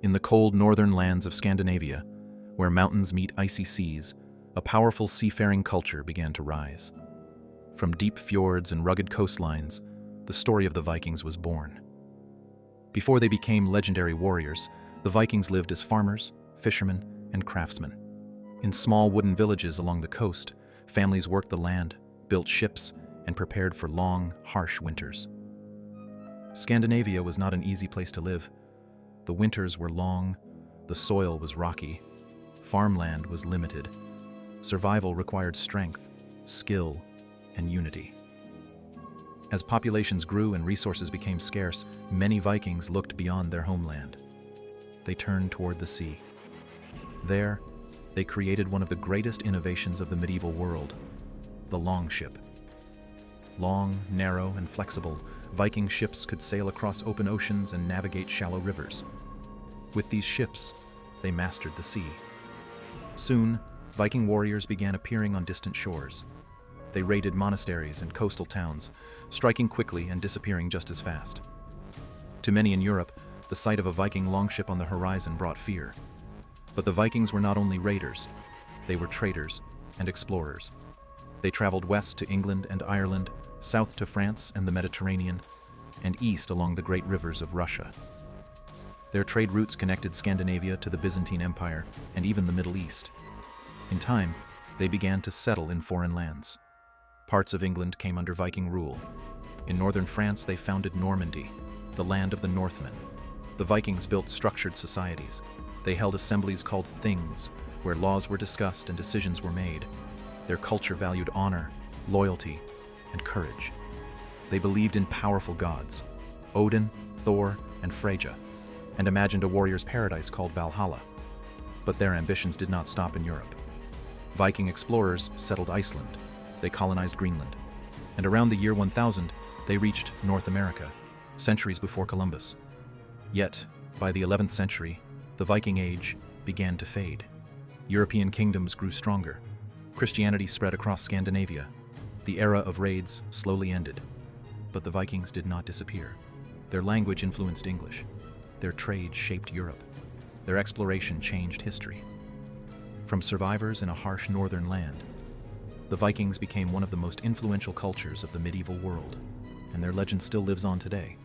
In the cold northern lands of Scandinavia, where mountains meet icy seas, a powerful seafaring culture began to rise. From deep fjords and rugged coastlines, the story of the Vikings was born. Before they became legendary warriors, the Vikings lived as farmers, fishermen, and craftsmen. In small wooden villages along the coast, families worked the land, built ships, and prepared for long, harsh winters. Scandinavia was not an easy place to live. The winters were long, the soil was rocky, farmland was limited. Survival required strength, skill, and unity. As populations grew and resources became scarce, many Vikings looked beyond their homeland. They turned toward the sea. There, they created one of the greatest innovations of the medieval world, the longship. Long, narrow, and flexible, Viking ships could sail across open oceans and navigate shallow rivers. With these ships, they mastered the sea. Soon, Viking warriors began appearing on distant shores. They raided monasteries and coastal towns, striking quickly and disappearing just as fast. To many in Europe, the sight of a Viking longship on the horizon brought fear. But the Vikings were not only raiders, they were traders and explorers. They traveled west to England and Ireland, south to France and the Mediterranean, and east along the great rivers of Russia. Their trade routes connected Scandinavia to the Byzantine Empire and even the Middle East. In time, they began to settle in foreign lands. Parts of England came under Viking rule. In northern France, they founded Normandy, the land of the Northmen. The Vikings built structured societies. They held assemblies called things, where laws were discussed and decisions were made. Their culture valued honor, loyalty, and courage. They believed in powerful gods, Odin, Thor, and Freyja, and imagined a warrior's paradise called Valhalla. But their ambitions did not stop in Europe. Viking explorers settled Iceland. They colonized Greenland. And around the year 1000, they reached North America, centuries before Columbus. Yet, by the 11th century, the Viking Age began to fade. European kingdoms grew stronger. Christianity spread across Scandinavia. The era of raids slowly ended. But the Vikings did not disappear. Their language influenced English. Their trade shaped Europe. Their exploration changed history. From survivors in a harsh northern land, the Vikings became one of the most influential cultures of the medieval world, and their legend still lives on today.